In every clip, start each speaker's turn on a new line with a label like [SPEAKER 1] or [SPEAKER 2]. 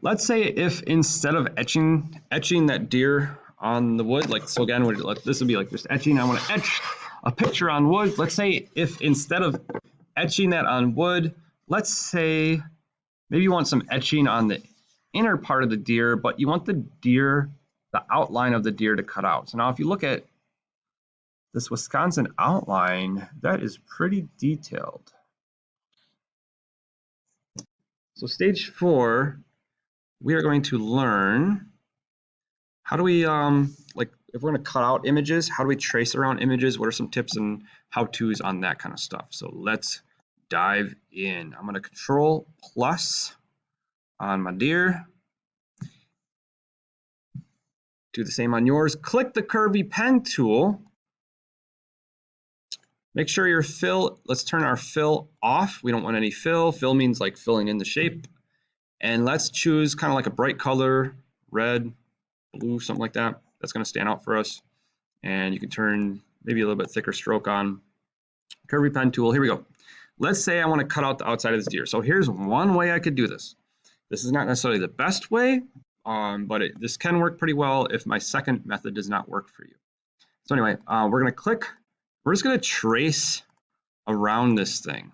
[SPEAKER 1] let's say if instead of etching that deer on the wood, like, so again, this would be like just etching. I want to etch a picture on wood. Let's say if instead of etching that on wood, let's say maybe you want some etching on the inner part of the deer, but you want the outline of the deer to cut out. So now if you look at this Wisconsin outline, that is pretty detailed. So stage 4, we are going to learn how do we, like if we're going to cut out images, how do we trace around images? What are some tips and how-tos on that kind of stuff? So let's dive in. I'm going to Control+ on my deer. Do the same on yours. Click the curvy pen tool. Make sure your fill, let's turn our fill off. We don't want any fill. Fill means like filling in the shape. And let's choose kind of like a bright color, red, blue, something like that. That's going to stand out for us. And you can turn maybe a little bit thicker stroke on. Curvy pen tool, here we go. Let's say I want to cut out the outside of this deer. So here's one way I could do this. This is not necessarily the best way, but this can work pretty well if my second method does not work for you. So anyway, we're going to click. We're just going to trace around this thing.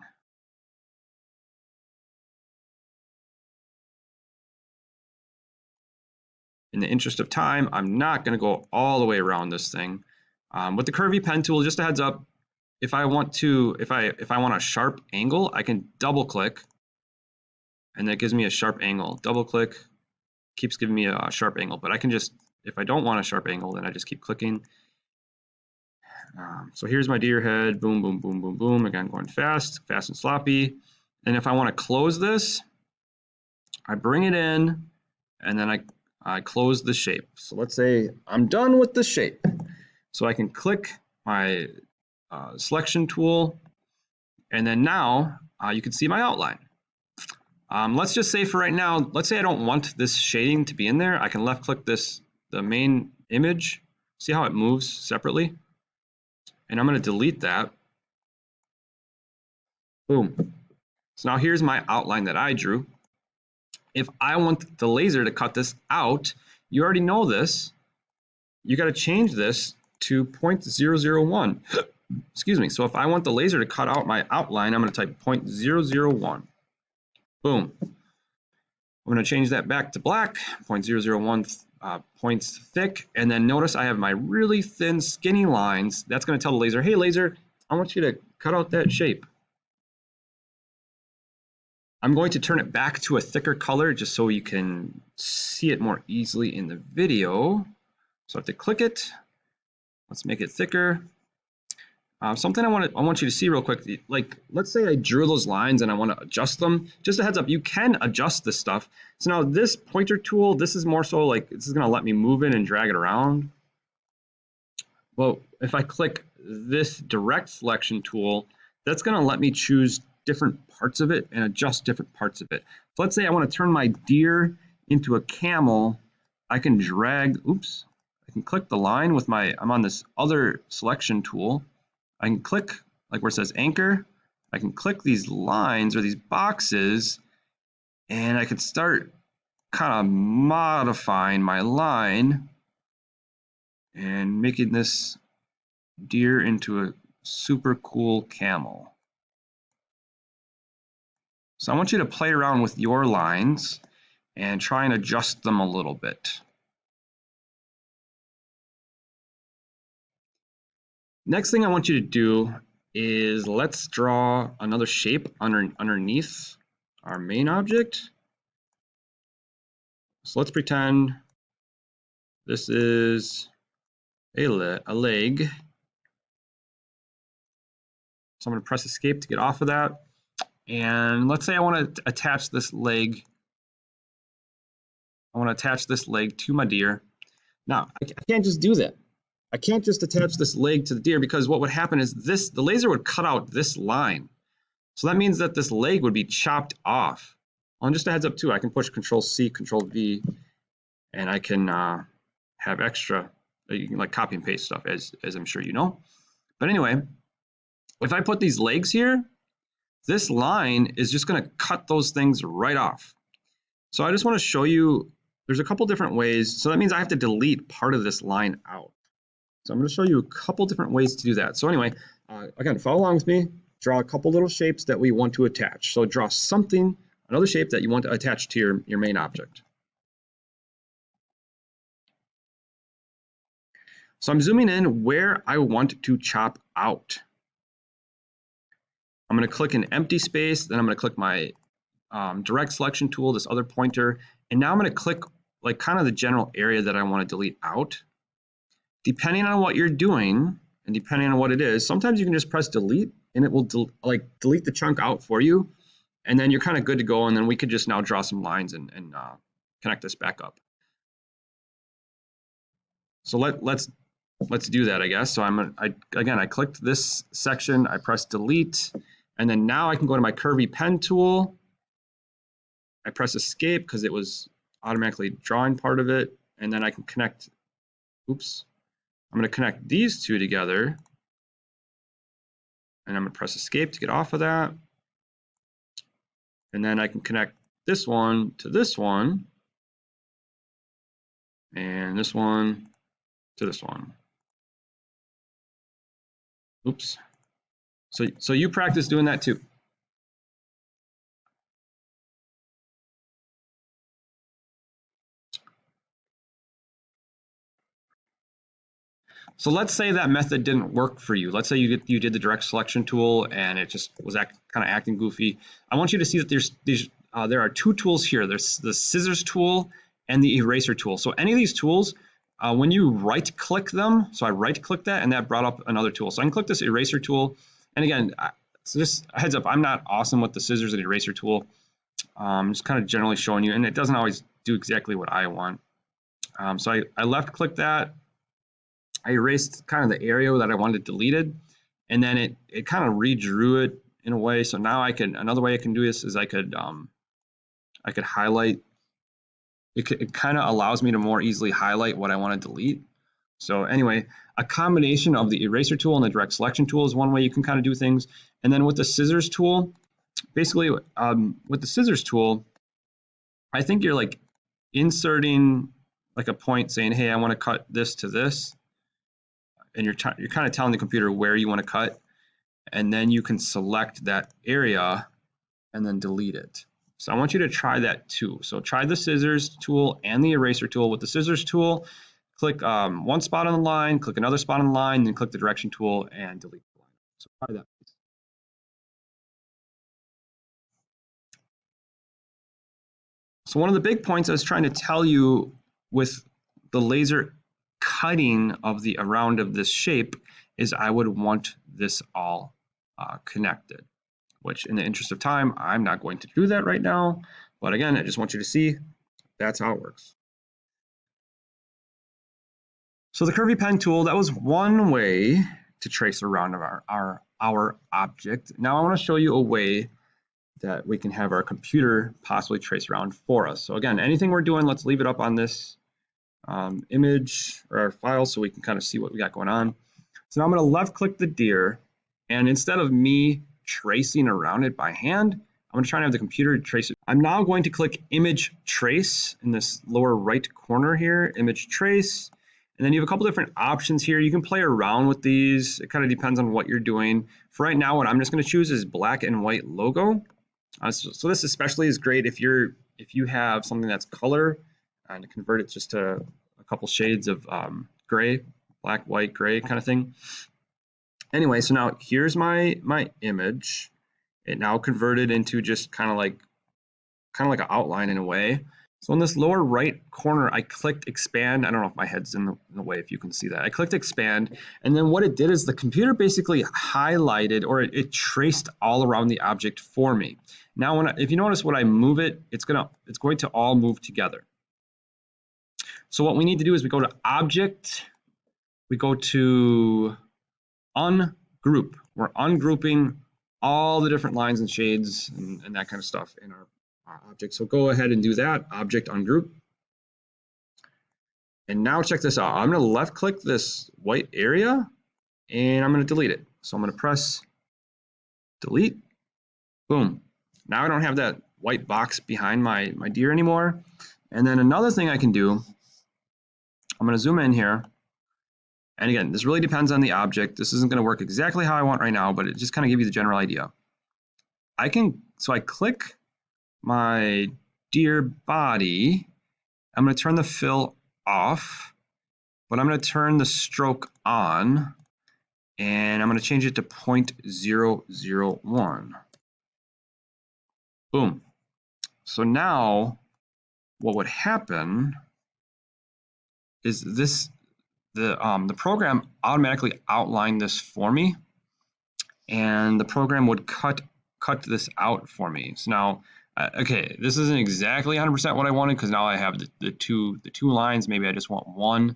[SPEAKER 1] In the interest of time, I'm not going to go all the way around this thing. With the curvy pen tool, just a heads up, if I want a sharp angle, I can double click, and that gives me a sharp angle. Double click keeps giving me a sharp angle, but I can just, if I don't want a sharp angle, then I just keep clicking. So here's my deer head, boom, boom, boom, boom, boom. Again, going fast and sloppy. And if I want to close this, I bring it in, and then I close the shape. So let's say I'm done with the shape. So I can click my selection tool, and then now you can see my outline. Let's just say for right now, let's say I don't want this shading to be in there. I can left click the main image. See how it moves separately? And I'm going to delete that. Boom. So now here's my outline that I drew. If I want the laser to cut this out, you already know this. You got to change this to 0.001. Excuse me. So if I want the laser to cut out my outline, I'm going to type 0.001. Boom. I'm going to change that back to black, 0.001 points thick. And then notice I have my really thin, skinny lines. That's going to tell the laser, hey, laser, I want you to cut out that shape. I'm going to turn it back to a thicker color just so you can see it more easily in the video. So I have to click it. Let's make it thicker. Something I want you to see real quick, like let's say I drew those lines and I want to adjust them. Just a heads up, you can adjust this stuff. So now this pointer tool, this is more so like, this is going to let me move it and drag it around. Well, if I click this direct selection tool, that's going to let me choose different parts of it and adjust different parts of it. So let's say I want to turn my deer into a camel. I can drag, I can click the line with I'm on this other selection tool. I can click like where it says anchor. I can click these lines or these boxes, and I could start kind of modifying my line and making this deer into a super cool camel. So I want you to play around with your lines and try and adjust them a little bit. Next thing I want you to do is let's draw another shape underneath our main object. So let's pretend this is a leg. So I'm going to press escape to get off of that. And let's say I want to attach this leg. I want to attach this leg to my deer. Now, I can't just do that. I can't just attach this leg to the deer, because what would happen is the laser would cut out this line. So that means that this leg would be chopped off. And just a heads up too, I can push Control-C, Control-V, and I can have extra, you can like copy and paste stuff, as I'm sure you know. But anyway, if I put these legs here, this line is just going to cut those things right off. So I just want to show you, there's a couple different ways. So that means I have to delete part of this line out. So I'm going to show you a couple different ways to do that. So anyway, again, follow along with me. Draw a couple little shapes that we want to attach. So draw something, another shape that you want to attach to your main object. So I'm zooming in where I want to chop out. I'm going to click an empty space, then I'm going to click my direct selection tool, this other pointer, and now I'm going to click like kind of the general area that I want to delete out. Depending on what you're doing and depending on what it is, sometimes you can just press delete and it will delete the chunk out for you, and then you're kind of good to go, and then we could just now draw some lines and connect this back up. So let's do that, I guess. So I clicked this section, I pressed delete, and then now I can go to my curvy pen tool. I press escape because it was automatically drawing part of it, and then I can connect, oops, I'm going to connect these two together, and I'm going to press escape to get off of that, and then I can connect this one to this one, and this one to this one. Oops. So you practice doing that too. So let's say that method didn't work for you. Let's say you did the direct selection tool and it just was kind of acting goofy. I want you to see that there are two tools here. There's the scissors tool and the eraser tool. So any of these tools, when you right click them, so I right clicked that and that brought up another tool. So I can click this eraser tool. And again, so just a heads up, I'm not awesome with the scissors and eraser tool. Just kind of generally showing you, and it doesn't always do exactly what I want. So I left click that. I erased kind of the area that I wanted deleted, and then it kind of redrew it in a way. So now another way I can do this is I could highlight. It kind of allows me to more easily highlight what I want to delete. So anyway, a combination of the eraser tool and the direct selection tool is one way you can kind of do things. And then with the scissors tool, basically with the scissors tool, I think you're like inserting like a point saying, hey, I want to cut this to this. And you're kind of telling the computer where you want to cut, and then you can select that area and then delete it. So I want you to try that too. So try the scissors tool and the eraser tool. With the scissors tool, click one spot on the line, click another spot on the line, then click the direction tool and delete the line. So try that. So one of the big points I was trying to tell you with the laser cutting of the around of this shape is I would want this all connected, which in the interest of time, I'm not going to do that right now. But again, I just want you to see that's how it works. So the curvy pen tool, that was one way to trace around of our object. Now I want to show you a way that we can have our computer possibly trace around for us. So again, anything we're doing, let's leave it up on this image or our file so we can kind of see what we got going on. So now I'm going to left click the deer, and instead of me tracing around it by hand, I'm going to try and have the computer trace it. I'm now going to click image trace in this lower right corner here, image trace. And then you have a couple different options here. You can play around with these. It kind of depends on what you're doing. For right now, what I'm just going to choose is black and white logo. So this especially is great if you have something that's color and convert it just to a couple shades of gray, black, white, gray kind of thing. Anyway, so now here's my image. It now converted into just kind of like an outline in a way. So in this lower right corner, I clicked expand. I don't know if my head's in the way, if you can see that. I clicked expand, and then what it did is the computer basically highlighted, or it traced all around the object for me. Now, if you notice when I move it, it's going to all move together. So what we need to do is we go to object, we go to ungroup. We're ungrouping all the different lines and shades and that kind of stuff in our object. So go ahead and do that, object ungroup. And now check this out. I'm going to left click this white area and I'm going to delete it. So I'm going to press delete. Boom. Now I don't have that white box behind my deer anymore. And then another thing I can do, I'm going to zoom in here. And again, this really depends on the object. This isn't going to work exactly how I want right now, but it just kind of gives you the general idea. So I click my deer body. I'm going to turn the fill off, but I'm going to turn the stroke on, and I'm going to change it to 0.001. Boom. So now what would happen is the program automatically outlined this for me, and the program would cut this out for me. So now, okay, this isn't exactly 100% what I wanted, because now I have the two lines. Maybe I just want one.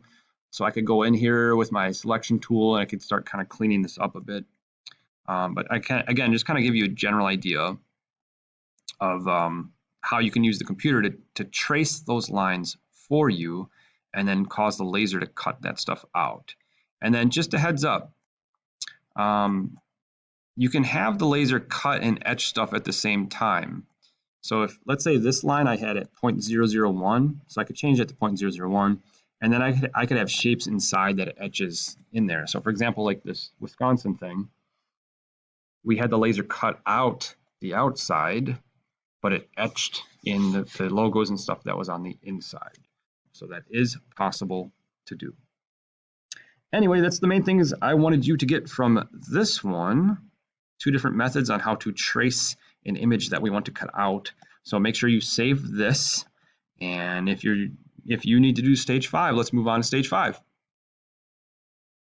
[SPEAKER 1] So I could go in here with my selection tool and I could start kind of cleaning this up a bit. But I can, again, just kind of give you a general idea of how you can use the computer to trace those lines for you and then cause the laser to cut that stuff out. And then just a heads up, you can have the laser cut and etch stuff at the same time. So if, let's say this line I had at 0.001, so I could change it to 0.001, and then I could have shapes inside that it etches in there. So for example, like this Wisconsin thing, we had the laser cut out the outside, but it etched in the logos and stuff that was on the inside. So that is possible to do. Anyway, that's the main things I wanted you to get from this one. 2 different methods on how to trace an image that we want to cut out. So make sure you save this. And if you need to do stage 5, let's move on to stage 5.